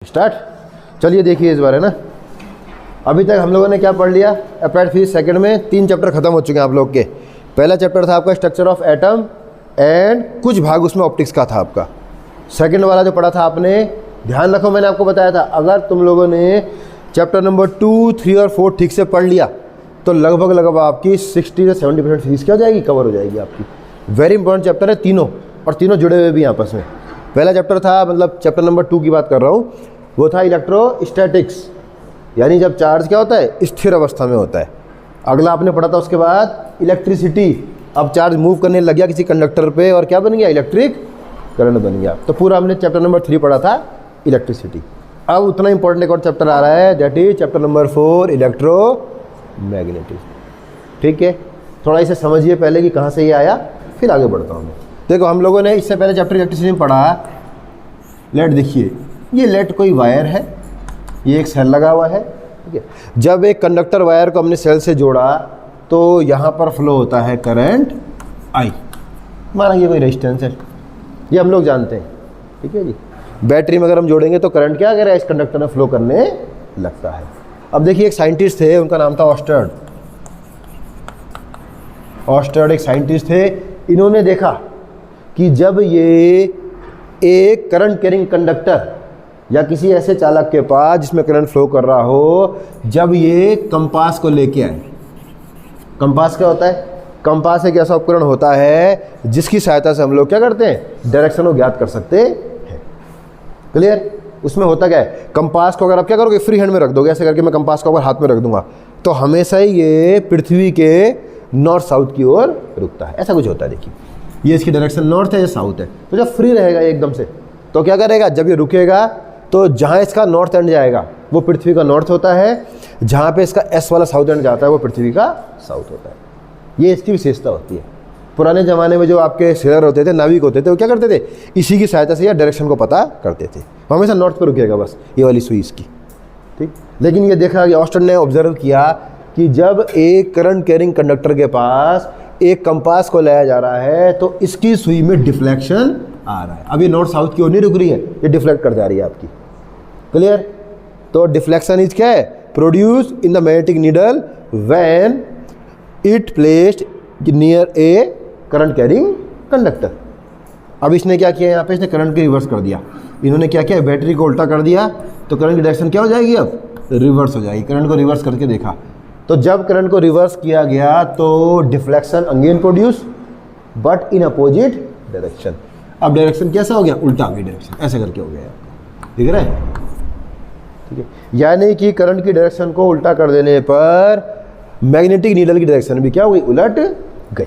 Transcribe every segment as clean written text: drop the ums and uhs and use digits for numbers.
Start. चलिए देखिए इस बार है ना, अभी तक हम लोगों ने क्या पढ़ लिया। अप्लाइड फिजिक्स सेकंड में 3 चैप्टर खत्म हो चुके हैं आप लोग के। पहला चैप्टर था आपका स्ट्रक्चर ऑफ एटम एंड कुछ भाग उसमें ऑप्टिक्स का था आपका। सेकंड वाला जो पढ़ा था आपने, ध्यान रखो मैंने आपको बताया था, अगर तुम लोगों ने चैप्टर नंबर 2, 3 और 4 ठीक से पढ़ लिया तो लगभग आपकी 60 से 70% फिजिक्स क्या हो जाएगी, कवर हो जाएगी आपकी। वेरी इंपॉर्टेंट चैप्टर है तीनों, और तीनों जुड़े हुए भी आपस में। पहला चैप्टर था, मतलब चैप्टर नंबर 2 की बात कर रहा हूँ, वो था इलेक्ट्रोस्टैटिक्स, यानी जब चार्ज क्या होता है, स्थिर अवस्था में होता है। अगला आपने पढ़ा था उसके बाद इलेक्ट्रिसिटी, अब चार्ज मूव करने लग गया किसी कंडक्टर पे और क्या बन गया, इलेक्ट्रिक करंट बन गया। तो पूरा हमने चैप्टर नंबर 3 पढ़ा था इलेक्ट्रिसिटी। अब उतना इंपॉर्टेंट एक और चैप्टर आ रहा है, that is chapter number 4 electromagnetism. ठीक है, थोड़ा इसे समझिए पहले कि कहाँ से ये आया, फिर आगे बढ़ता हूँ मैं। देखो हम लोगों ने इससे पहले चैप्टर इलेक्ट्रिसिटी में पढ़ा, लेट देखिए, ये लेट कोई वायर है, ये एक सेल लगा हुआ है। ठीक है, जब एक कंडक्टर वायर को हमने सेल से जोड़ा तो यहाँ पर फ्लो होता है करंट आई, माना ये कोई रेजिस्टेंस है, ये हम लोग जानते हैं। ठीक है जी, बैटरी में अगर हम जोड़ेंगे तो करंट क्या करेगा, इस कंडक्टर में फ्लो करने लगता है। अब देखिए एक साइंटिस्ट थे, उनका नाम था ऑस्टर्ड। ऑस्टर्ड एक साइंटिस्ट थे, इन्होंने देखा कि जब ये एक करंट कैरिंग कंडक्टर या किसी ऐसे चालक के पास जिसमें करंट फ्लो कर रहा हो, जब ये कंपास को लेके आए। कंपास क्या होता है, कंपास एक ऐसा उपकरण होता है जिसकी सहायता से हम लोग क्या करते हैं, डायरेक्शन को ज्ञात कर सकते हैं। क्लियर, उसमें होता क्या है, कंपास को अगर आप क्या करोगे, फ्री हैंड में रख दोगे, ऐसे करके मैं कंपास को अगर हाथ में रख दूंगा तो हमेशा ही ये पृथ्वी के नॉर्थ साउथ की ओर रुकता है, ऐसा कुछ होता है। देखिए ये इसकी डायरेक्शन नॉर्थ है, ये साउथ है, तो जब फ्री रहेगा एकदम से तो क्या करेगा, जब ये रुकेगा तो जहाँ इसका नॉर्थ एंड जाएगा वो पृथ्वी का नॉर्थ होता है, जहाँ पे इसका एस वाला साउथ एंड जाता है वो पृथ्वी का साउथ होता है। ये इसकी विशेषता होती है। पुराने ज़माने में जो आपके सेलर होते थे, नाविक होते थे, वो क्या करते थे, इसी की सहायता से या डायरेक्शन को पता करते थे। वो हमेशा नॉर्थ पर रुकेगा बस, ये वाली सुई इसकी। ठीक, लेकिन ये देखा कि ऑस्टन ने ऑब्जर्व किया कि जब एक करंट कैरिंग कंडक्टर के पास एक कंपास को लाया जा रहा है तो इसकी सुई में डिफ्लेक्शन आ रहा है। अब ये नॉर्थ साउथ की ओर नहीं रुक रही है, ये डिफ्लेक्ट कर जा रही है आपकी। क्लियर, तो डिफ्लेक्शन इज क्या है, produce in the magnetic needle when it placed near A current carrying conductor. अब इसने क्या किया, यहाँ पे इसने करंट को रिवर्स कर दिया। इन्होंने क्या किया, बैटरी को उल्टा कर दिया तो करंट की डायरेक्शन क्या हो जाएगी, अब रिवर्स हो जाएगी। करंट को रिवर्स करके देखा तो जब करंट को रिवर्स किया गया तो deflection again produce but in opposite direction. अब डायरेक्शन कैसा हो गया, उल्टा हो गया डायरेक्शन, ऐसे करके हो गया। दिख रहा है, ठीक है, यानी कि करंट की डायरेक्शन को उल्टा कर देने पर मैग्नेटिक नीडल की डायरेक्शन भी क्या हो गई, उलट गई।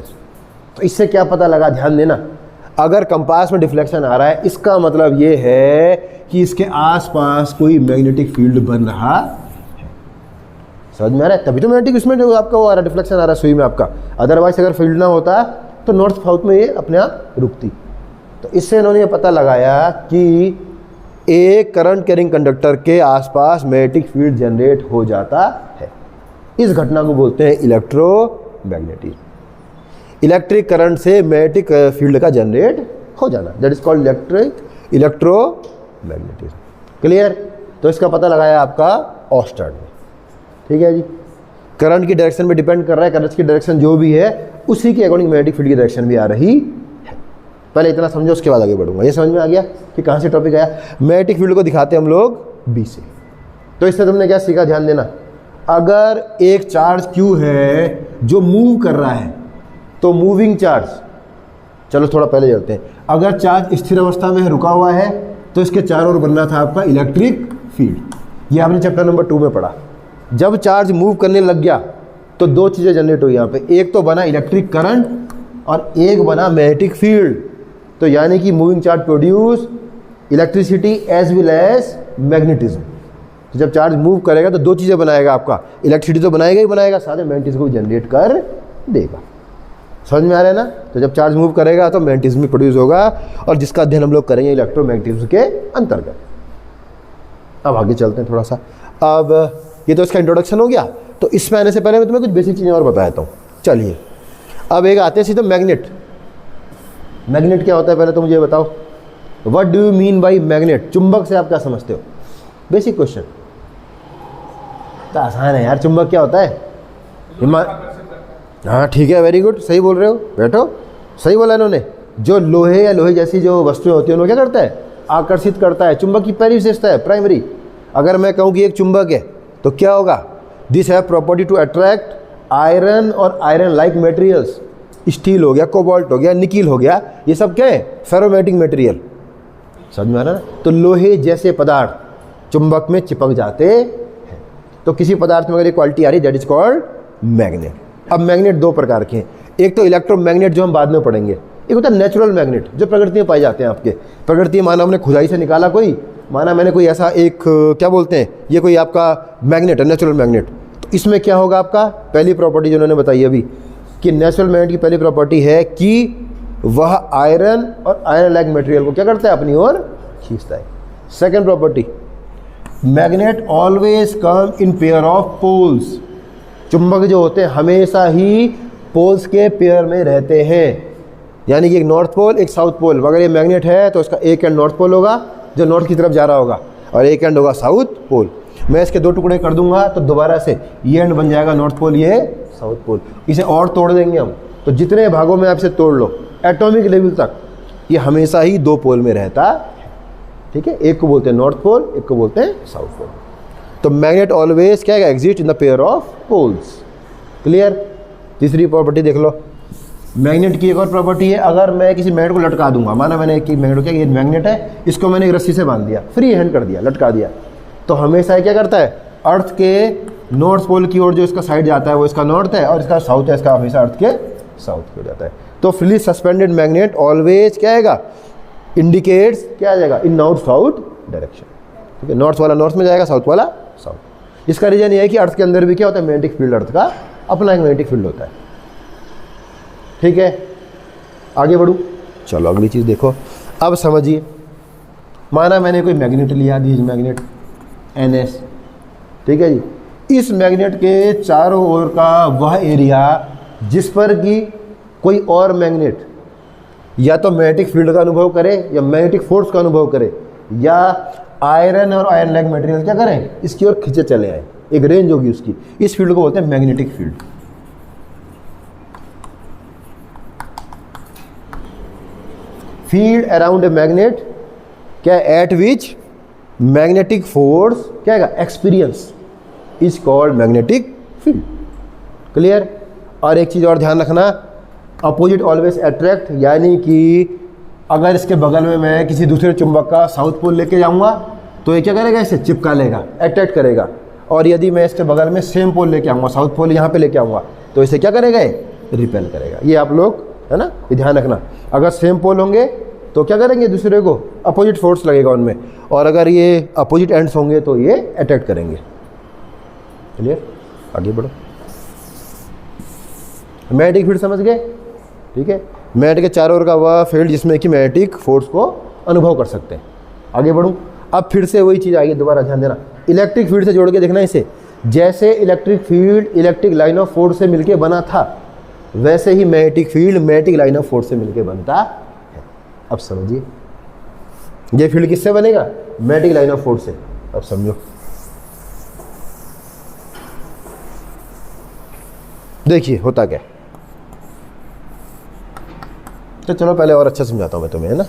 तो इससे क्या पता लगा, ध्यान देना, अगर कंपास में डिफ्लेक्शन आ रहा है इसका मतलब ये है कि इसके आसपास कोई मैग्नेटिक फील्ड बन रहा है। समझ में आ रहा है, तभी तो मैग्नेटिक इसमें जो आपका वो आ रहा है, डिफ्लेक्शन आ रहा है सुई में आपका। अदरवाइज अगर फील्ड ना होता तो नॉर्थ साउथ में ये अपने आप रुकती। तो इससे इन्होंने ये पता लगाया कि एक करंट कैरिंग कंडक्टर के आसपास मैग्नेटिक फील्ड जनरेट हो जाता है। इस घटना को बोलते हैं इलेक्ट्रोमैग्नेटिज्म। इलेक्ट्रिक करंट से मैग्नेटिक फील्ड का जनरेट हो जाना, that is called electromagnetism. Clear, तो इसका पता लगाया आपका ऑस्टर्ड ने। ठीक है जी, करंट की डायरेक्शन पे डिपेंड कर रहा है, करंट की डायरेक्शन जो भी है उसी के अकॉर्डिंग मैग्नेटिक फील्ड की डायरेक्शन भी आ रही है। पहले इतना समझो, उसके बाद आगे बढ़ूंगा। ये समझ में आ गया कि कहाँ से टॉपिक आया। मैग्नेटिक फील्ड को दिखाते हम लोग बी से। तो इससे तुमने क्या सीखा, ध्यान देना, अगर एक चार्ज Q है जो मूव कर रहा है तो मूविंग चार्ज, चलो थोड़ा पहले चलते हैं, अगर चार्ज स्थिर अवस्था में रुका हुआ है तो इसके चारों ओर बनना था आपका इलेक्ट्रिक फील्ड। ये आपने चैप्टर नंबर 2 में पढ़ा। जब चार्ज मूव करने लग गया तो 2 चीज़ें जनरेट हुई यहाँ पे, एक तो बना इलेक्ट्रिक करंट और एक बना मैग्नेटिक फील्ड। तो यानी कि moving charge produce electricity as well as magnetism. तो जब चार्ज मूव करेगा तो 2 चीज़ें बनाएगा आपका, इलेक्ट्रिसिटी तो बनाएगा ही बनाएगा, साथ में मैग्नेटिज्म को भी जनरेट कर देगा। समझ में आ रहा है ना। तो जब चार्ज मूव करेगा तो मैग्नेटिज्म भी प्रोड्यूस होगा, और जिसका अध्ययन हम लोग करेंगे इलेक्ट्रोमैग्नेटिज्म के अंतर्गत। अब आगे चलते हैं थोड़ा सा। अब ये तो इसका इंट्रोडक्शन हो गया, तो इसमें आने से पहले मैं तुम्हें कुछ बेसिक चीज़ें और बता देता हूँ। चलिए अब एक आते हैं सीधे मैग्नेट। मैग्नेट क्या होता है पहले तो मुझे बताओ, what do you mean by magnet. चुंबक से आप क्या समझते हो? Basic question. तो आसान है यार, चुंबक क्या होता है? हाँ ठीक है, वेरी गुड, सही बोल रहे हो, बैठो, सही बोला इन्होंने। जो लोहे या लोहे जैसी जो वस्तुएं होती हैं उन्हें क्या करता है? आकर्षित करता है। चुंबक की पहली विशेषता है प्राइमरी। अगर मैं कहूँ कि एक चुंबक है तो क्या होगा? This have property to attract iron और आयरन लाइक मटेरियल्स। स्टील हो गया, कोबाल्ट हो गया, निकिल हो गया, ये सब क्या है? Ferromagnetic material. समझ में आ रहा है ना? तो लोहे जैसे पदार्थ चुंबक में चिपक जाते हैं। तो किसी पदार्थ में अगर ये क्वालिटी आ रही है, दैट इज कॉल्ड मैग्नेट। अब मैग्नेट दो प्रकार के हैं, एक तो इलेक्ट्रोमैग्नेट जो हम बाद में पढ़ेंगे, एक होता है नेचुरल मैग्नेट जो प्रकृति में पाए जाते हैं। आपके प्रकृति में माना हमने खुदाई से निकाला कोई, माना मैंने कोई ऐसा एक क्या बोलते हैं, ये कोई आपका मैग्नेट है, नेचुरल मैग्नेट। तो इसमें क्या होगा? आपका पहली प्रॉपर्टी जो उन्होंने बताई अभी कि नेचुरल मैग्नेट की पहली प्रॉपर्टी है कि वह आयरन और आयरन लाइक मटेरियल को क्या करता है? अपनी ओर खींचता है। Second property, magnet always come in pair of poles. चुंबक जो होते हैं हमेशा ही पोल्स के पेयर में रहते हैं, यानी कि एक नॉर्थ पोल एक साउथ पोल। अगर ये मैग्नेट है तो इसका एक एंड नॉर्थ पोल होगा जो नॉर्थ की तरफ जा रहा होगा, और एक एंड होगा साउथ पोल। मैं इसके दो टुकड़े कर दूंगा तो दोबारा से ये एंड बन जाएगा नॉर्थ पोल, ये साउथ पोल। इसे और तोड़ देंगे हम, तो जितने भागों में आप इसे तोड़ लो एटॉमिक लेवल तक ये हमेशा ही दो पोल में रहता है। ठीक है, एक को बोलते हैं नॉर्थ पोल, एक को बोलते हैं साउथ पोल। तो मैग्नेट ऑलवेज क्या है? Exist in the pair of poles. Clear? तीसरी प्रॉपर्टी देख लो, मैग्नेट की एक और प्रॉपर्टी है, अगर मैं किसी मैग्नेट को लटका दूंगा, माना मैंने एक मैग्नेट को, क्या ये मैग्नेट है, इसको मैंने एक रस्सी से बांध दिया, फ्री हैंड कर दिया, लटका दिया, तो हमेशा क्या करता है? अर्थ के नॉर्थ पोल की ओर जो इसका साइड जाता है वो इसका नॉर्थ है, और इसका साउथ है, इसका हमेशा अर्थ के साउथ की ओर जाता है। तो फ्रीली सस्पेंडेड मैग्नेट ऑलवेज क्या आएगा? इंडिकेट्स क्या आ जाएगा? इन नॉर्थ साउथ डायरेक्शन। ठीक है, नॉर्थ वाला नॉर्थ में जाएगा, साउथ वाला साउथ। इसका रीजन ये है कि अर्थ के अंदर भी क्या होता है? मैग्नेटिक फील्ड, अर्थ का अपना एक मैग्नेटिक फील्ड होता है। ठीक है, आगे बढ़ूँ, चलो अगली चीज़ देखो। अब समझिए, माना मैंने कोई मैग्नेट लिया, दीज मैग्नेट NS, ठीक है जी। इस मैग्नेट के चारों ओर का वह एरिया जिस पर कि कोई और मैग्नेट या तो मैग्नेटिक फील्ड का अनुभव करे या मैग्नेटिक फोर्स का अनुभव करे, या आयरन और आयरन लाइक मटेरियल क्या करें? इसकी ओर खींचे चले आए, एक रेंज होगी उसकी। इस फील्ड को बोलते हैं magnetic field. Field around a magnet क्या? एट विच मैग्नेटिक फोर्स क्या है? Experience is called magnetic field. Clear? और एक चीज़ और ध्यान रखना, अपोजिट ऑलवेज अट्रैक्ट, यानी कि अगर इसके बगल में मैं किसी दूसरे चुंबक का साउथ पोल लेके जाऊंगा तो ये क्या करेगा? इसे चिपका लेगा, अट्रैक्ट करेगा। और यदि मैं इसके बगल में सेम पोल लेके आऊँगा, साउथ पोल यहाँ पे लेके आऊँगा, तो इसे क्या करेगा? रिपेल करेगा। ये आप लोग है ना, ये ध्यान रखना। अगर सेम पोल होंगे तो क्या करेंगे? दूसरे को अपोजिट फोर्स लगेगा उनमें, और अगर ये अपोजिट एंड्स होंगे तो ये अट्रैक्ट करेंगे। क्लियर? आगे बढ़ो। मैग्नेटिक फील्ड समझ गए? ठीक है, मैग्नेट के चारों ओर का वह फील्ड जिसमें कि मैग्नेटिक फोर्स को अनुभव कर सकते हैं। आगे बढ़ूँ, अब फिर से वही चीज़ आएगी, दोबारा ध्यान देना। इलेक्ट्रिक फील्ड से जोड़ के देखना इसे। जैसे electric field electric line of force से मिलके बना था, वैसे ही magnetic field magnetic line of force से मिलके बनता है। अब समझिए, ये फील्ड किससे बनेगा? मैग्नेटिक लाइन ऑफ फोर्स से। अब समझो, देखिए होता क्या। तो चलो पहले और अच्छा समझाता हूं मैं तुम्हें, है ना।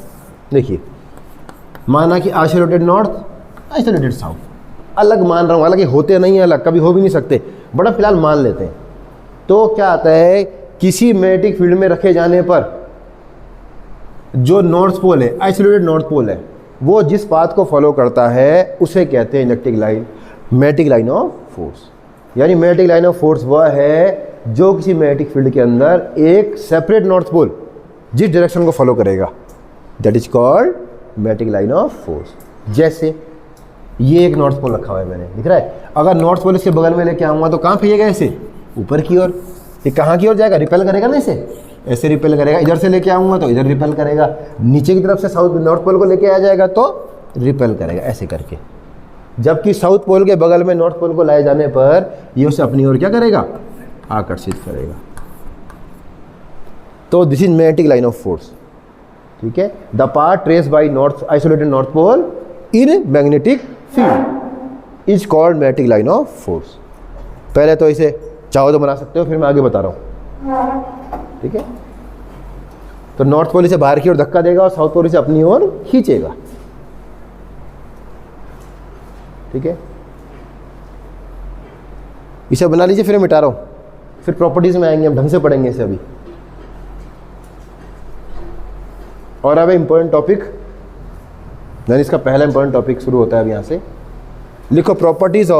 देखिए, माना कि आइसोलेटेड नॉर्थ, आइसोलेटेड साउथ, अलग मान रहा हूँ, हालांकि होते नहीं है अलग, कभी हो भी नहीं सकते, बड़ा फिलहाल मान लेते हैं। तो क्या आता है, किसी मैग्नेटिक फील्ड में रखे जाने पर जो नॉर्थ पोल है, आइसोलेटेड नॉर्थ पोल है, वो जिस पाथ को फॉलो करता है उसे कहते हैं electric line, magnetic line of force. यानी मैग्नेटिक लाइन ऑफ फोर्स वह है जो किसी मैग्नेटिक फील्ड के अंदर एक सेपरेट नॉर्थ पोल जिस डायरेक्शन को फॉलो करेगा, that is called magnetic line of force. जैसे ये एक नॉर्थ पोल रखा हुआ है मैंने, दिख रहा है। अगर नॉर्थ पोल इसके बगल में लेके आऊँगा तो कहाँ फेंकेगा इसे? ऊपर की ओर। ये कहाँ की ओर जाएगा? रिपेल करेगा ना इसे, ऐसे रिपेल करेगा। इधर से लेके आऊँगा तो इधर रिपेल करेगा, नीचे की तरफ से साउथ नॉर्थ पोल को लेके आ जाएगा तो रिपेल करेगा, ऐसे करके। जबकि साउथ पोल के बगल में नॉर्थ पोल को लाए जाने पर ये उसे अपनी ओर क्या करेगा? आकर्षित करेगा। तो this is magnetic line of force. ठीक है, the path trace by north isolated north pole in magnetic field. Is called magnetic line of force. पहले तो इसे चाहो तो बना सकते हो, फिर मैं आगे बता रहा हूँ। ठीक है, तो नॉर्थ पोल इसे बाहर की ओर धक्का देगा और साउथ पोल इसे अपनी ओर खींचेगा। ठीक है, इसे बना लीजिए, फिर मिटा रहा हूँ, फिर प्रॉपर्टीज में आएंगे, हम ढंग से पढ़ेंगे इसे अभी। और अब इंपॉर्टेंट टॉपिक, यानी इसका पहला इंपॉर्टेंट टॉपिक शुरू होता है अब यहाँ से। लिखो properties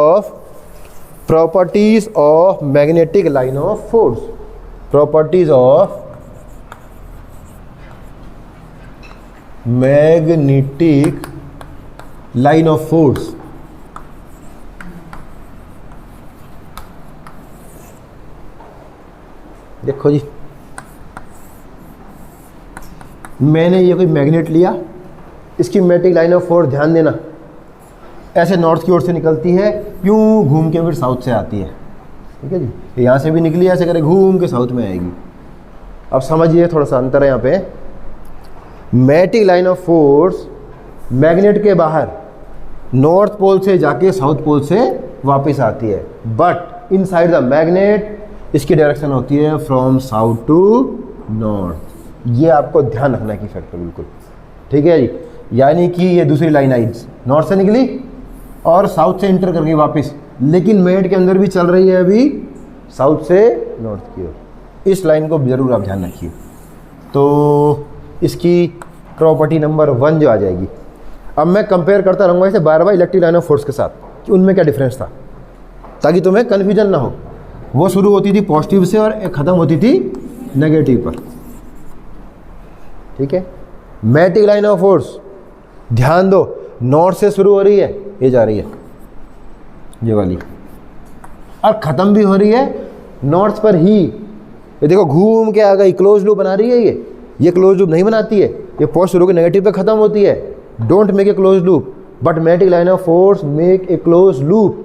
of magnetic line of force. Properties of magnetic line of force. देखो जी, मैंने ये कोई मैग्नेट लिया, इसकी मैग्नेटिक लाइन ऑफ फोर्स ध्यान देना ऐसे नॉर्थ की ओर से निकलती है, यूं घूम के फिर साउथ से आती है। ठीक है जी, यहाँ से भी निकली, ऐसे करे घूम के साउथ में आएगी। अब समझिए, थोड़ा सा अंतर है यहाँ पे। Magnetic line of force magnet के बाहर नॉर्थ पोल से जाके साउथ पोल से वापस आती है, बट इनसाइड द मैग्नेट इसकी डायरेक्शन होती है फ्रॉम साउथ टू नॉर्थ। ये आपको ध्यान रखना की फैक्टर बिल्कुल। ठीक है जी, यानी कि ये दूसरी लाइन आई, नॉर्थ से निकली और साउथ से इंटर कर गई वापस, लेकिन मैग्नेट के अंदर भी चल रही है अभी साउथ से नॉर्थ की ओर। इस लाइन को जरूर आप ध्यान रखिए। तो इसकी प्रॉपर्टी नंबर 1 जो आ जाएगी। अब मैं कंपेयर करता रहूँगा इसे बार बार इलेक्ट्रिक लाइन ऑफ फोर्स के साथ कि उनमें क्या डिफरेंस था, ताकि तुम्हें कन्फ्यूजन ना हो। वो शुरू होती थी पॉजिटिव से और ख़त्म होती थी नेगेटिव पर। ठीक है, मैग्नेटिक लाइन ऑफ फोर्स ध्यान दो, नॉर्थ से शुरू हो रही है, ये जा रही है ये वाली, और ख़त्म भी हो रही है नॉर्थ पर ही। ये देखो घूम के आ गई, क्लोज लूप बना रही है ये क्लोज लूप नहीं बनाती है, ये पॉजिटिव शुरू के नेगेटिव पे ख़त्म होती है। Don't make a close loop, but magnetic line of force make a close loop.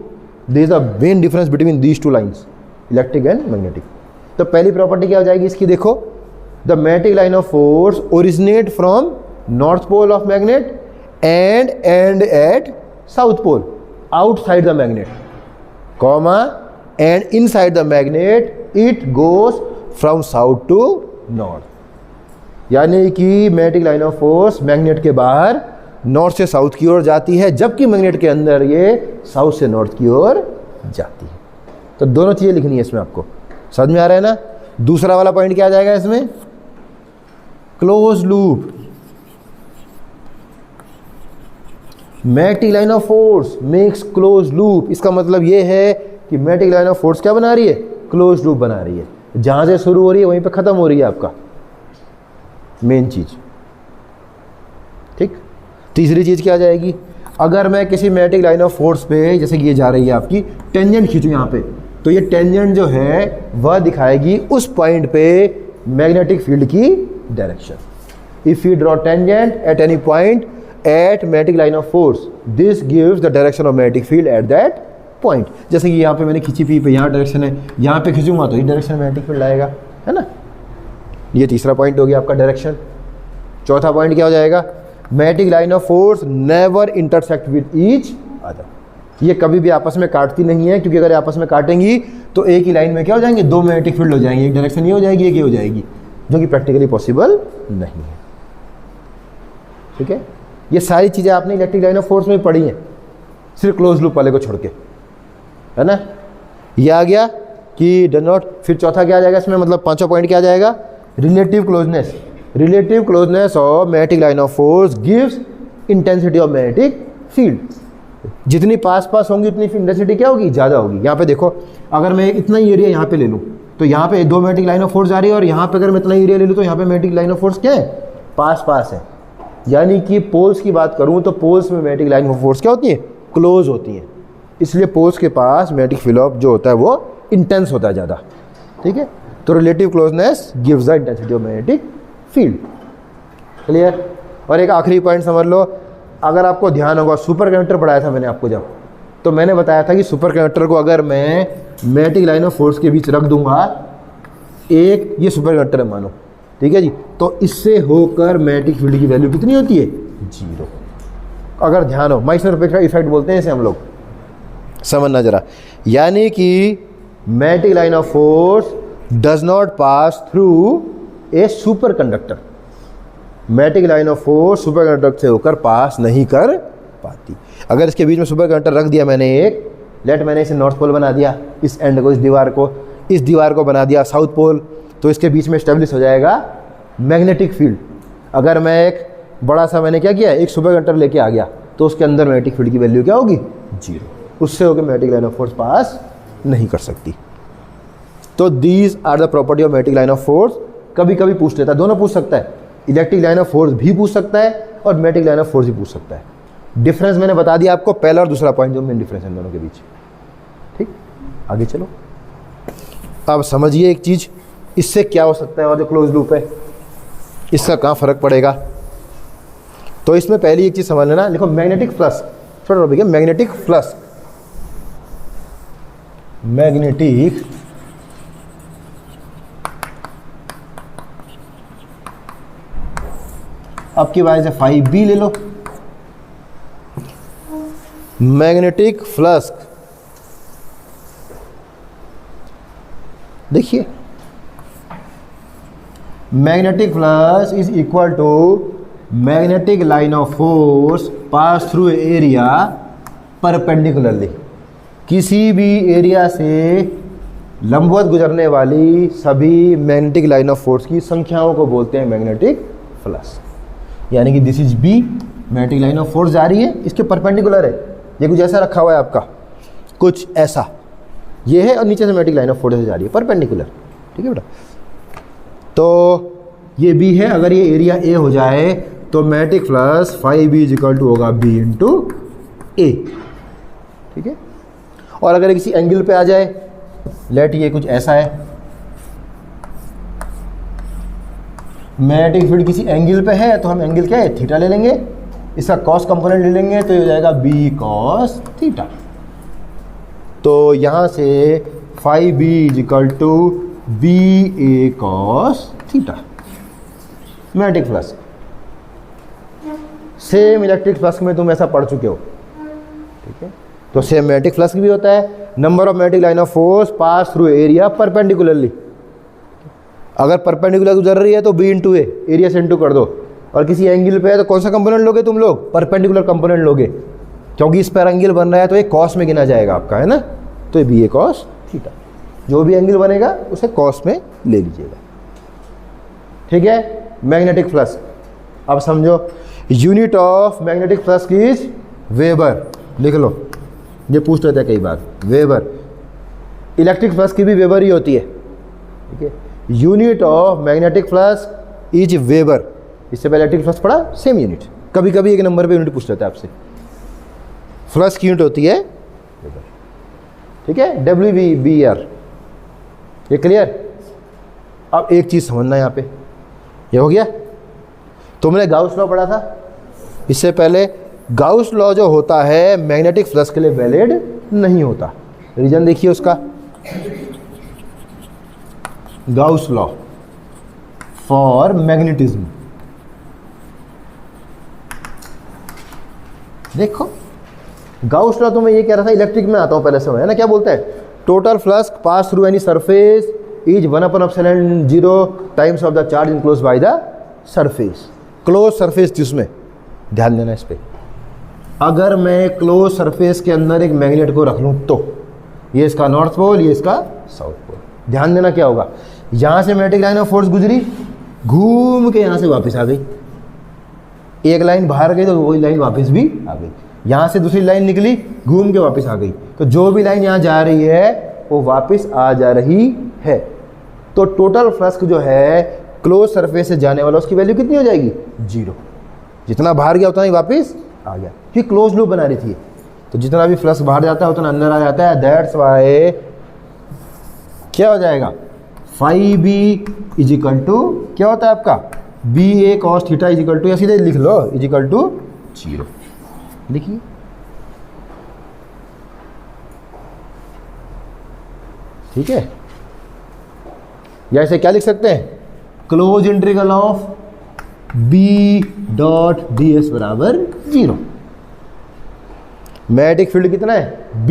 This is the main difference between these two lines, electric and magnetic. तो पहली प्रॉपर्टी क्या हो जाएगी इसकी, देखो, the magnetic line of force originate from north pole of magnet and end at south pole outside the magnet, comma, and inside the magnet it goes from south to north. यानी कि magnetic line of force magnet के बाहर north से south की ओर जाती है, जबकि magnet के अंदर ये साउथ से नॉर्थ की ओर जाती है। तो दोनों चीज़ें लिखनी है इसमें, आपको समझ में आ रहा है ना। दूसरा वाला पॉइंट क्या आ जाएगा इसमें, close loop. Magnetic line of force makes close loop. इसका मतलब ये है कि मैग्नेटिक लाइन ऑफ फोर्स क्या बना रही है, क्लोज लूप बना रही है। जहां से शुरू हो रही है वहीं पे खत्म हो रही है आपका मेन चीज। ठीक, तीसरी चीज क्या आ जाएगी, अगर मैं किसी मैग्नेटिक लाइन ऑफ फोर्स पे, जैसे ये जा रही है आपकी, टेंजेंट खींचूं यहाँ पे, तो ये टेंजेंट जो है वह दिखाएगी उस पॉइंट पे मैग्नेटिक फील्ड की direction. If you draw tangent at any point at magnetic line of force, this gives the direction of magnetic field at that point. जैसे कि यहाँ पे मैंने खींची पी पे यहाँ डायरेक्शन है, यहाँ पे खींचूंगा तो ये डायरेक्शन मैग्नेटिक फील्ड आएगा, है ना। ये तीसरा पॉइंट हो गया आपका डायरेक्शन। चौथा पॉइंट क्या हो जाएगा, magnetic line of force never intersect with each other. ये कभी भी आपस में काटती नहीं है, क्योंकि अगर आपस में काटेंगी तो एक ही लाइन में क्या हो जाएंगे, दो मैग्नेटिक फील्ड हो जाएंगे, एक डायरेक्शन ये हो जाएगी, एक ये हो जाएगी, जो कि प्रैक्टिकली पॉसिबल नहीं है। ठीक है, ये सारी चीज़ें आपने इलेक्ट्रिक लाइन ऑफ फोर्स में पढ़ी हैं, सिर्फ क्लोज लूप वाले को छोड़ के, है ना। ये आ गया कि डज नॉट। फिर चौथा क्या आ जाएगा इसमें, मतलब पांचवा पॉइंट क्या आ जाएगा, relative closeness. Relative closeness of magnetic line of force gives intensity of magnetic field. जितनी पास पास होंगी उतनी इंटेंसिटी क्या होगी, ज़्यादा होगी। यहाँ पे देखो, अगर मैं इतना ही एरिया यहाँ पे ले लूँ तो यहाँ पे दो मैग्नेटिक लाइन ऑफ फोर्स जा रही है, और यहाँ पे अगर मैं इतना ही एरिया ले लूँ तो यहाँ पे मैग्नेटिक लाइन ऑफ फोर्स क्या है, पास पास है। यानी कि पोल्स की बात करूँ तो पोल्स में मैग्नेटिक लाइन ऑफ फोर्स क्या होती है, क्लोज होती है। इसलिए पोल्स के पास मैग्नेटिक फील्ड ऑफ जो होता है वो इंटेंस होता है ज़्यादा। ठीक है, तो relative closeness gives the intensity of magnetic field. Clear. और एक आखिरी पॉइंट समझ लो, अगर आपको ध्यान होगा, सुपर कंडक्टर पढ़ाया था मैंने आपको जब, तो मैंने बताया था कि सुपर कंडक्टर को अगर मैं मैग्नेटिक लाइन ऑफ फोर्स के बीच रख दूंगा, एक ये सुपर कंडक्टर है मानो, ठीक है जी, तो इससे होकर मैग्नेटिक फील्ड की वैल्यू कितनी होती है, 0। अगर ध्यान हो, माइसनर इफेक्ट बोलते हैं इसे हम लोग, समझना जरा, यानी कि magnetic line of force does not pass through a super conductor. Magnetic line of force super conductor से होकर पास नहीं कर पाती। अगर इसके बीच में सुपर कंडक्टर रख दिया मैंने एक, मैंने इसे नॉर्थ पोल बना दिया, इस एंड को, इस दीवार को बना दिया साउथ पोल, तो इसके बीच में स्टेब्लिश हो जाएगा मैग्नेटिक फील्ड। अगर मैं एक बड़ा सा मैंने क्या किया, एक सुपर कंडक्टर लेके आ गया, तो उसके अंदर मैग्नेटिक फील्ड की वैल्यू क्या होगी? 0। उससे होकर magnetic line of force pass नहीं कर सकती। तो these are the property of magnetic line of force. कभी कभी पूछ लेता है, दोनों पूछ सकता है, इलेक्ट्रिक लाइन ऑफ फोर्स भी पूछ सकता है और मैग्नेटिक लाइन ऑफ फोर्स भी पूछ सकता है। डिफरेंस मैंने बता दिया आपको, पहला और दूसरा पॉइंट जो मेन डिफरेंस है दोनों के बीच। ठीक, आगे चलो। अब समझिए एक चीज, इससे क्या हो सकता है और जो क्लोज लूप है इसका कहाँ फर्क पड़ेगा। तो इसमें पहली एक चीज समझ लेना, लिखो मैग्नेटिक फ्लक्स, छोटा टॉपिक है, मैग्नेटिक फ्लक्स। मैग्नेटिक आपकी वजह से 5B ले लो। मैग्नेटिक फ्लक्स, देखिए magnetic flux is equal to magnetic line of force pass through area perpendicularly. किसी भी एरिया से लंबवत गुजरने वाली सभी मैग्नेटिक लाइन ऑफ फोर्स की संख्याओं को बोलते हैं मैग्नेटिक फ्लक्स। यानी कि this is B, magnetic line of force जा रही है, इसके परपेंडिकुलर है, ये कुछ ऐसा रखा हुआ है आपका, कुछ ऐसा ये है, और नीचे से मैग्नेटिक लाइन ऑफ फोर्स से जा रही है परपेंडिकुलर। ठीक है बेटा, तो ये बी है। अगर ये एरिया ए हो जाए तो magnetic flux 5B is equal to होगा B इंटू ए। ठीक है, और अगर किसी एंगल पे आ जाए, लेट ये कुछ ऐसा है, मैग्नेटिक फील्ड किसी एंगल पे है, तो हम एंगल क्या है? थीटा ले लेंगे, इसका कॉस कंपोनेंट ले लेंगे, तो ये हो जाएगा B कॉस थीटा। तो यहाँ से 5B is equal to BA cos theta, magnetic flux. Same electric flux में तुम ऐसा पढ़ चुके हो। ठीक है, तो सेम मैग्नेटिक फ्लक्स भी होता है, number of magnetic line of force pass through area perpendicularly. अगर परपेंडिकुलर गुजर रही है तो B इंटू ए, एरिया से इंटू कर दो, और किसी एंगल पे है तो कौन सा कंपोनेंट लोगे तुम लोग? परपेंडिकुलर कंपोनेंट लोगे, क्योंकि इस पर एंगल बन रहा है तो ये कॉस में गिना जाएगा आपका, है ना। तो ये BA कॉस थीटा, जो भी एंगल बनेगा उसे कॉस में ले लीजिएगा। ठीक है, मैग्नेटिक फ्लक्स। अब समझो, unit of magnetic flux is weber, लिख लो, ये पूछ लेते हैं कई बार, वेबर। इलेक्ट्रिक फ्लक्स की भी वेबर ही होती है। ठीक है, unit of magnetic flux is weber. इससे पहले इलेक्ट्रिक फ्लक्स पढ़ा, सेम यूनिट। कभी कभी एक नंबर पे यूनिट पूछ लेता है आपसे। फ्लक्स की यूनिट होती है वेबर। ठीक है, WBR, ये क्लियर। अब एक चीज समझना यहाँ पे, ये हो गया। तुमने गाउस लॉ पढ़ा था इससे पहले। गाउस लॉ जो होता है मैग्नेटिक फ्लक्स के लिए वैलिड नहीं होता। रीजन देखिए उसका, गाउस लॉ फॉर मैग्नेटिज्म। देखो, गाउस लॉ तो मैं ये कह रहा था, इलेक्ट्रिक में आता हूं पहले से, है ना। क्या बोलता है? Total flux pass through any surface is 1/0 times of the charge enclose by the surface. Close surface जिसमें, ध्यान देना इस पे, अगर मैं क्लोज सरफेस के अंदर एक मैग्नेट को रख लूं तो ये इसका नॉर्थ पोल, ये इसका साउथ पोल। ध्यान देना क्या होगा, यहां से मैग्नेटिक लाइन ऑफ फोर्स गुजरी, घूम के यहां से वापस आ गई। एक लाइन बाहर गई तो वही लाइन वापस भी आ गई। यहां से दूसरी लाइन निकली, घूम के वापस आ गई। तो जो भी लाइन यहां जा रही है वो वापस आ जा रही है। तो टोटल फ्लक्स जो है क्लोज सरफेस से जाने वाला, उसकी वैल्यू कितनी हो जाएगी? 0। जितना बाहर गया उतना ही वापस आ गया, कि क्लोज लूप बना रही थी। तो जितना भी फ्लक्स बाहर जाता है उतना अंदर आ जाता है। दैट्स वाई क्या हो जाएगा? 5B इज इक्वल टू क्या होता है आपका? BA cos theta is equal to, या सीधे लिख लो, इज इक्वल टू 0। लिखिए, ठीक है। या इसे क्या लिख सकते हैं? Close integral of B dot ds बराबर 0। मैग्नेटिक फील्ड कितना है? B।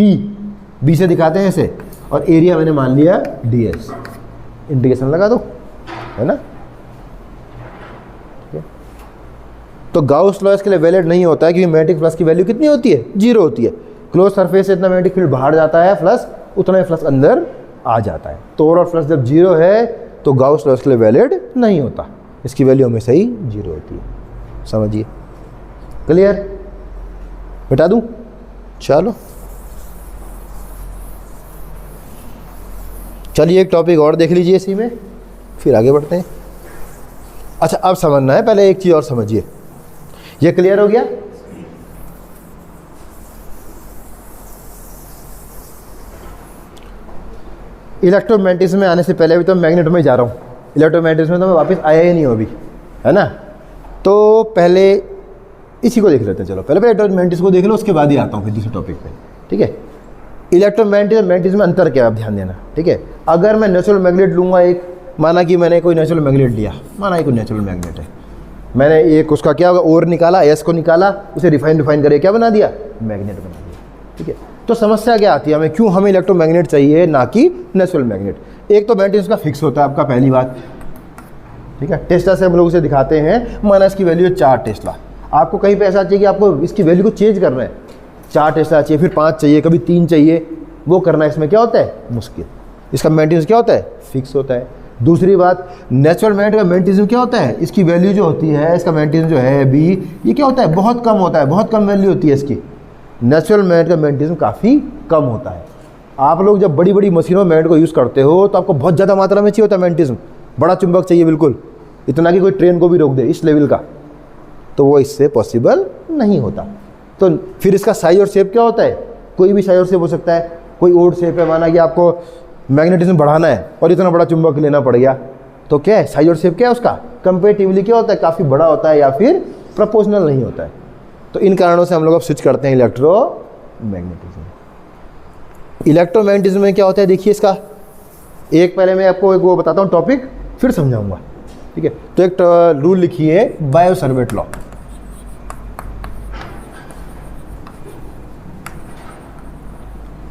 बी से दिखाते हैं ऐसे, और एरिया मैंने मान लिया ds, इंटीग्रेशन लगा दो, है ना। तो गाउस लॉ इसके लिए वैलिड नहीं होता है क्योंकि मैग्नेटिक फ्लक्स की वैल्यू कितनी होती है, 0 होती है। क्लोज सरफेस से इतना मैग्नेटिक फील्ड बाहर जाता है, फ्लक्स उतना ही फ्लक्स अंदर आ जाता है। तो ओवरऑल फ्लक्स जब 0 है तो गाउस लॉ इसके लिए वैलिड नहीं होता, इसकी वैल्यू हमेशा ही 0 होती है। समझिए, क्लियर, बता दूं? चलो चलिए एक टॉपिक और देख लीजिए इसी में, फिर आगे बढ़ते हैं। अच्छा, अब समझना है, पहले एक चीज़ और समझिए। ये क्लियर हो गया? इलेक्ट्रोमैग्नेटिज्म में आने से पहले, अभी तो मैग्नेट में जा रहा हूँ, इलेक्ट्रोमैग्नेटिज्म में तो मैं वापस आया ही नहीं हूँ अभी, है ना। तो पहले इसी को देख लेते हैं। चलो पहले इलेक्ट्रोमैग्नेटिज्म को देख लो, उसके बाद ही आता हूँ फिर दूसरे टॉपिक पे, ठीक है। इलेक्ट्रोमैग्नेटिज्म में अंतर क्या है, आप ध्यान देना, ठीक है। अगर मैं नेचुरल मैग्नेट लूँगा, एक माना कि मैंने कोई नेचुरल मैग्नेट लिया, माना कोई नेचुरल मैग्नेट है, मैंने एक उसका क्या होगा, ओर निकाला, एस को निकाला, उसे रिफाइन करके क्या बना दिया, मैग्नेट बना दिया, ठीक है। तो समस्या क्या आती है हमें, क्यों हमें इलेक्ट्रोमैग्नेट चाहिए ना कि नेचुरल मैग्नेट। एक तो मैग्नेटिज्म का फिक्स होता है आपका, पहली बात, ठीक है। टेस्ला से हम लोग उसे दिखाते हैं, माना इसकी वैल्यू है 4 टेस्ला। आपको कहीं पे ऐसा चाहिए कि आपको इसकी वैल्यू को चेंज करना है, 4 टेस्ला चाहिए, फिर 5 चाहिए, कभी 3 चाहिए, वो करना इसमें क्या होता है, मुश्किल। इसका मैग्नेटिज्म क्या होता है, फिक्स होता है। दूसरी बात, नेचुरल मैग्नेट का मैग्नेटिज्म क्या होता है, इसकी वैल्यू जो होती है, इसका मैग्नेटिज्म जो है बी, ये क्या होता है, बहुत कम होता है, बहुत कम वैल्यू होती है इसकी। नेचुरल मैग्नेट का मैग्नेटिज्म काफ़ी कम होता है। आप लोग जब बड़ी बड़ी मशीनों में मैग्नेट को यूज़ करते हो तो आपको बहुत ज़्यादा मात्रा में चाहिए होता है मैग्नेटिज्म, बड़ा चुंबक चाहिए, बिल्कुल इतना कि कोई ट्रेन को भी रोक दे, इस लेवल का, तो वो इससे पॉसिबल नहीं होता। तो फिर इसका साइज और शेप क्या होता है, कोई भी साइज और शेप हो सकता है। कोई ओड शेप है, माना कि आपको मैग्नेटिज्म बढ़ाना है और इतना बड़ा चुंबक लेना पड़ गया, तो क्या है, साइज और शेप क्या है उसका, कंपेरेटिवली क्या होता है, काफ़ी बड़ा होता है या फिर प्रोपोर्शनल नहीं होता है। तो इन कारणों से हम लोग अब स्विच करते हैं इलेक्ट्रोमैग्नेटिज्म। इलेक्ट्रोमैग्नेटिज्म में क्या होता है, देखिए इसका एक, पहले मैं आपको एक वो बताता हूँ टॉपिक, फिर समझाऊंगा, ठीक है। तो एक रूल लिखिए, बायो-सावर्ट लॉ।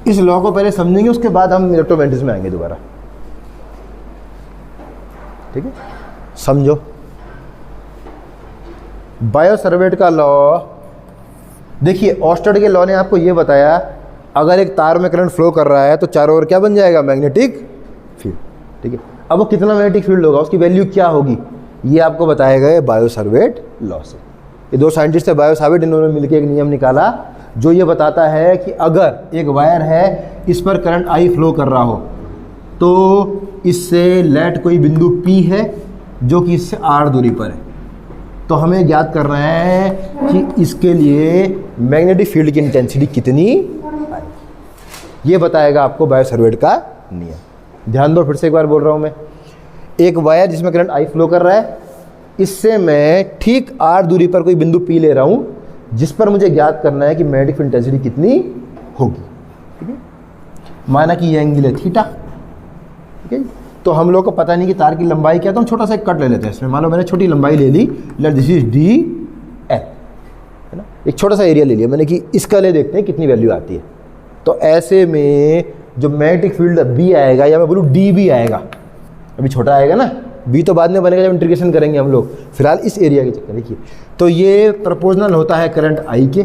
इस लॉ को पहले समझेंगे, उसके बाद हम इलेक्ट्रोमैग्नेटिज्म में आएंगे दोबारा, ठीक है। समझो, बायो-सावर्ट का लॉ, देखिए ऑस्टेड के लॉ ने आपको ये बताया, अगर एक तार में करंट फ्लो कर रहा है तो चारों ओर क्या बन जाएगा, मैग्नेटिक फील्ड, ठीक है। अब वो कितना मैग्नेटिक फील्ड होगा, उसकी वैल्यू क्या होगी, ये आपको बताया गया बायो-सावर्ट लॉ से। ये दो साइंटिस्ट है, बायो-सावर्ट, इन्होंने मिलकर एक नियम निकाला जो ये बताता है कि अगर एक वायर है, इस पर करंट आई फ्लो कर रहा हो, तो इससे लेट कोई बिंदु P है जो कि इससे r दूरी पर है, तो हमें ज्ञात करना है कि इसके लिए मैग्नेटिक फील्ड की इंटेंसिटी कितनी आएगी। ये बताएगा आपको बायो-सावर्ट का नियम। ध्यान दो, फिर से एक बार बोल रहा हूँ मैं, एक वायर जिसमें करंट आई फ्लो कर रहा है, इससे मैं ठीक r दूरी पर कोई बिंदु P ले रहा हूँ, जिस पर मुझे ज्ञात करना है कि मैग्नेटिक फील्ड इंटेंसिटी कितनी होगी, ठीक है। माना कि ये एंगल है थीटा, ठीक है। तो हम लोग को पता नहीं कि तार की लंबाई क्या है, तो हम छोटा सा एक कट ले लेते हैं इसमें। मान लो मैंने छोटी लंबाई ले ली, let this is D L, है ना, एक छोटा सा एरिया ले लिया मैंने कि इसका ले देखते हैं कितनी वैल्यू आती है। तो ऐसे में जो मैग्नेटिक फील्ड बी आएगा, या मैं बोलूँ डी भी आएगा, अभी छोटा आएगा ना, बी तो बाद में बनेगा जब इंटीग्रेशन करेंगे हम लोग, फिलहाल इस एरिया के चक्कर। देखिए, तो ये प्रोपोर्शनल होता है करंट आई के।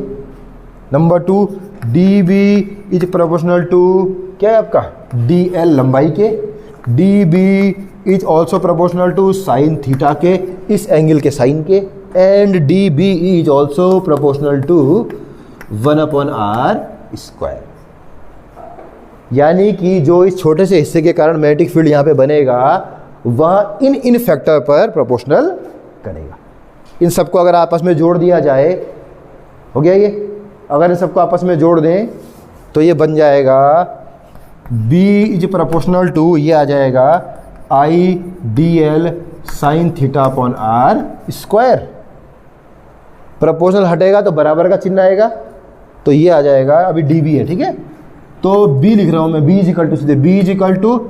Number 2, d B is proportional to क्या है आपका, डी एल लंबाई के। D B is also proportional to sine theta के, इस एंगल के साइन के। And d B is also proportional to 1/r²। यानी कि जो इस छोटे से हिस्से के कारण मैग्नेटिक फील्ड यहाँ पे बनेगा, वह इन फैक्टर पर प्रोपोर्शनल करेगा। इन सबको अगर आपस में जोड़ दिया जाए, हो गया ये, अगर इन सबको आपस में जोड़ दें तो ये बन जाएगा B इज प्रोपोर्शनल टू, ये आ जाएगा आई D L sine theta upon r²। Proportional हटेगा तो बराबर का चिन्ह आएगा, तो ये आ जाएगा, अभी डी बी है, ठीक है। तो B लिख रहा हूँ मैं, B इज इक्वल टू, सीधे B is equal to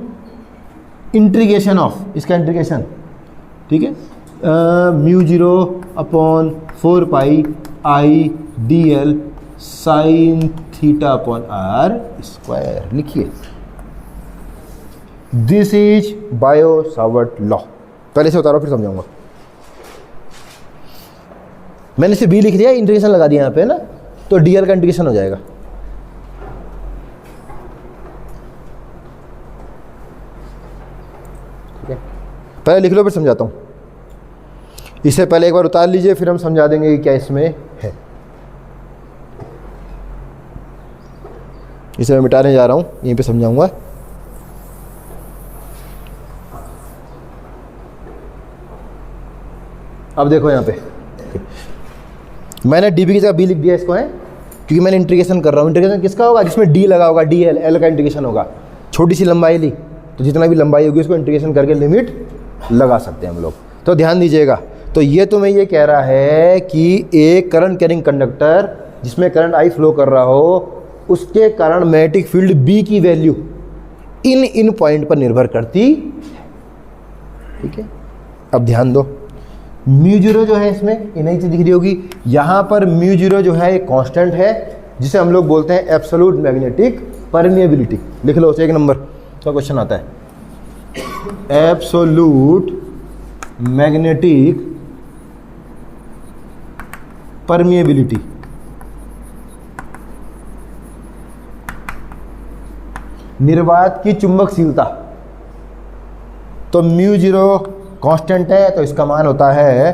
integration of, इसका इंटीग्रेशन, ठीक है, μ0/4 pi I D L sine theta upon R square. लिखिए, this is Biot Savart law. पहले से उतारो फिर समझाऊंगा। मैंने इसे बी लिख दिया, इंटीग्रेशन लगा दिया यहाँ पे ना, तो डीएल का इंटीग्रेशन हो जाएगा। ठीक है, पहले लिख लो फिर समझाता हूँ। इसे पहले एक बार उतार लीजिए, फिर हम समझा देंगे कि क्या इसमें है। इसे मैं मिटाने जा रहा हूँ, यहीं पे समझाऊंगा। अब देखो यहाँ पे मैंने डीबी की जगह बी लिख दिया इसको, है क्योंकि मैंने इंटीग्रेशन कर रहा हूँ। इंटीग्रेशन किसका होगा? जिसमें डी लगा होगा, डी एल, एल का इंटीग्रेशन होगा। छोटी सी लंबाई ली तो जितना भी लंबाई होगी उसको इंटीग्रेशन करके लिमिट लगा सकते हैं हम लोग। तो ध्यान दीजिएगा, तो ये तो मैं ये कह रहा है कि एक करंट कैरिंग कंडक्टर जिसमें करंट आई फ्लो कर रहा हो, उसके कारण मैग्नेटिक फील्ड बी की वैल्यू इन पॉइंट पर निर्भर करती है। ठीक है, अब ध्यान दो, म्यू जीरो जो है इसमें ये नई चीज दिख रही होगी। यहाँ पर म्यू जीरो जो है एक कांस्टेंट है जिसे हम लोग बोलते हैं एब्सोल्यूट मैग्नेटिक परमिएबिलिटी। लिख लो, उसे 1 नंबर का क्वेश्चन आता है। Absolute magnetic permeability. निर्वात की चुंबकशीलता, तो म्यू जीरो कांस्टेंट है तो इसका मान होता है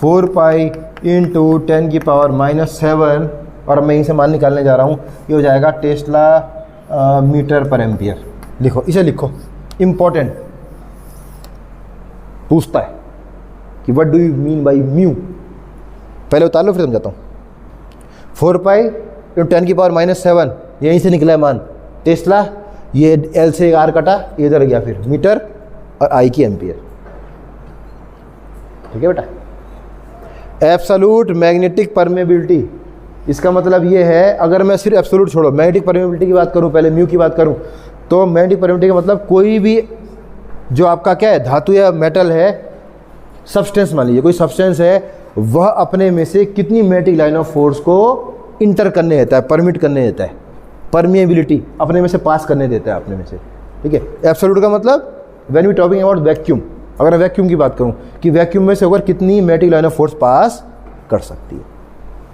4 पाई इंटू 10 की पावर -7, और मैं इसे मान निकालने जा रहा हूँ। ये हो जाएगा टेस्ला मीटर पर एम्पियर। लिखो, इसे लिखो, इम्पोर्टेंट पूछता है कि what do you mean by mu. पहले उतार लो फिर समझाता हूँ। 4 पाई इंटू 10 की पावर -7, यहीं से निकला है मान। टेस्ला, ये एल से आर कटा, इधर गया फिर मीटर, और आई की एम्पियर। ठीक है बेटा, एब्सोल्यूट मैग्नेटिक परमेबिलिटी, इसका मतलब ये है, अगर मैं सिर्फ एब्सोल्यूट छोड़ो, मैग्नेटिक परमेबिलिटी की बात करूं, पहले म्यू की बात करूं, तो मैग्नेटिक परमेबिलिटी का मतलब कोई भी जो आपका क्या है, धातु या मेटल है, सब्सटेंस मान लीजिए, कोई सब्सटेंस है, वह अपने में से कितनी मैग्नेटिक लाइन ऑफ फोर्स को इंटर करने देता है, परमिट करने देता है। परमिएबिलिटी अपने में से पास करने देता है अपने में से। ठीक है, एब्सोल्यूट का मतलब when we talking about vacuum, अगर मैं वैक्यूम की बात करूं कि वैक्यूम में से होकर कितनी मैग्नेटिक लाइन ऑफ फोर्स पास कर सकती है,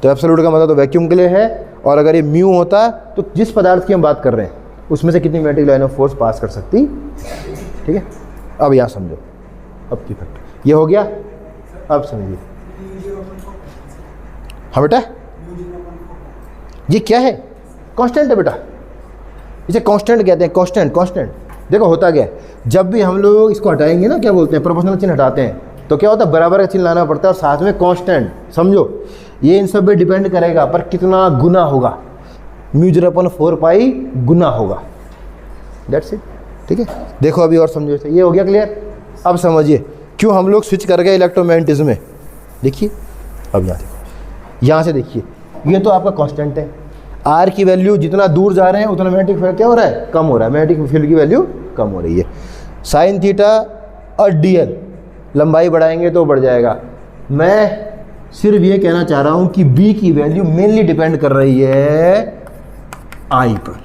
तो एब्सोल्यूट का मतलब तो वैक्यूम के लिए है। और अगर ये म्यू होता तो जिस पदार्थ की हम बात कर रहे हैं उसमें से कितनी मैग्नेटिक लाइन ऑफ फोर्स पास कर सकती। ठीक है, अब यहाँ समझो, अब की फैक्ट ये हो गया, अब समझिए। हाँ बेटा, ये क्या है? कांस्टेंट है बेटा, इसे कांस्टेंट कहते हैं। कांस्टेंट देखो होता क्या है, जब भी हम लोग इसको हटाएंगे ना, क्या बोलते हैं, प्रोपोर्शनल चिन्ह हटाते हैं, तो क्या होता है, बराबर का चिन्ह लाना पड़ता है, और साथ में कांस्टेंट। समझो, ये इन सब पे डिपेंड करेगा, पर कितना गुना होगा, म्यू 0/4 पाई गुना होगा। That's it. ठीक है, देखो अभी और समझो इसे। ये हो गया क्लियर? अब समझिए क्यों हम लोग स्विच कर गए इलेक्ट्रोमैग्नेटिज्म में। देखिए, अब यहाँ देखो, यहाँ से देखिए, ये तो आपका कांस्टेंट है। आर की वैल्यू जितना दूर जा रहे हैं उतना मैग्नेटिक फील्ड क्या हो रहा है, कम हो रहा है, मैग्नेटिक फील्ड की वैल्यू कम हो रही है। साइन थीटा और डीएल लंबाई बढ़ाएंगे तो बढ़ जाएगा। मैं सिर्फ ये कहना चाह रहा हूँ कि बी की वैल्यू मेनली डिपेंड कर रही है आई पर।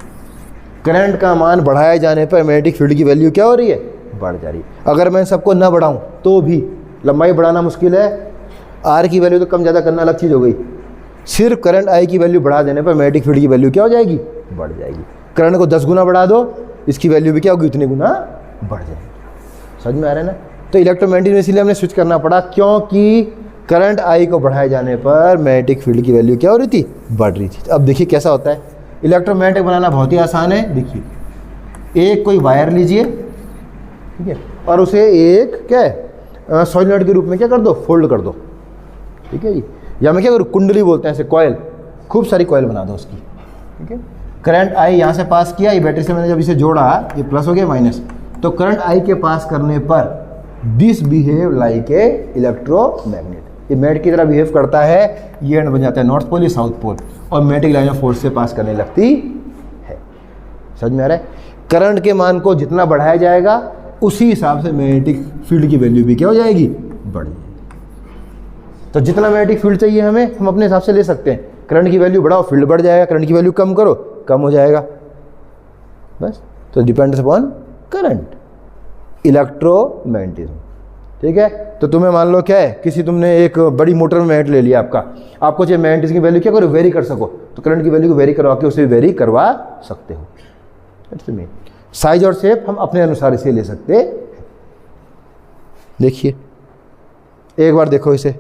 करंट का मान बढ़ाए जाने पर मैग्नेटिक फील्ड की वैल्यू क्या हो रही है, बढ़ जा रही है। अगर मैं सबको ना बढ़ाऊँ तो भी लंबाई बढ़ाना मुश्किल है, आर की वैल्यू तो कम ज़्यादा करना अलग चीज़ हो गई। सिर्फ करंट आई की वैल्यू बढ़ा देने पर मैग्नेटिक फील्ड की वैल्यू क्या हो जाएगी, बढ़ जाएगी। करंट को 10 गुना बढ़ा दो, इसकी वैल्यू भी क्या होगी, उतने गुना बढ़ जाएगी। समझ में आ रहा है ना? तो इलेक्ट्रोमैग्नेटिज्म इसलिए हमने स्विच करना पड़ा, क्योंकि करंट आई को बढ़ाए जाने पर मैग्नेटिक फील्ड की वैल्यू क्या हो रही थी, बढ़ रही थी। अब देखिए कैसा होता है, इलेक्ट्रोमैग्नेटिक बनाना बहुत ही आसान है। देखिए, एक कोई वायर लीजिए, ठीक है, और उसे एक क्या है सॉलिनॉइड के रूप में क्या कर दो, फोल्ड कर दो। ठीक है जी, या मैं क्या करूँ, कुंडली बोलते हैं ऐसे, कॉयल, खूब सारी कॉयल बना दो उसकी। ठीक है, करंट आई यहाँ से पास किया, ये बैटरी से मैंने जब इसे जोड़ा, ये प्लस हो गया माइनस, तो करंट आई के पास करने पर this behave like a electromagnet. ये मैग्नेट की तरह बिहेव करता है, ये एंड बन जाता है नॉर्थ पोल, ये साउथ पोल, और मैग्नेटिक लाइन ऑफ फोर्स से पास करने लगती है। समझ में आ रहा है? करंट के मान को जितना बढ़ाया जाएगा उसी हिसाब से मैग्नेटिक फील्ड की वैल्यू भी क्या हो जाएगी, बढ़ जाएगी। तो जितना मैग्नेटिक फील्ड चाहिए हमें, हम अपने हिसाब से ले सकते हैं। करंट की वैल्यू बढ़ाओ, फील्ड बढ़ जाएगा, करंट की वैल्यू कम करो, कम हो जाएगा, बस। तो डिपेंड्स अपॉन करंट, इलेक्ट्रोमैग्नेटिज्म, ठीक है। तो तुम्हें मान लो क्या है, किसी तुमने एक बड़ी मोटर में मैग्नेट ले लिया आपको चाहिए मैग्नेटिज्म की वैल्यू क्या करो, वेरी कर सको, तो करंट की वैल्यू को वेरी करवा के उसे वेरी करवा सकते हो। That's the mean. साइज और शेप हम अपने अनुसार इसे ले सकते हैं। देखिए एक बार देखो इसे,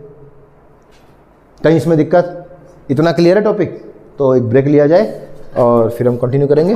कहीं इसमें दिक्कत, इतना क्लियर है टॉपिक? तो एक ब्रेक लिया जाए और फिर हम कंटिन्यू करेंगे।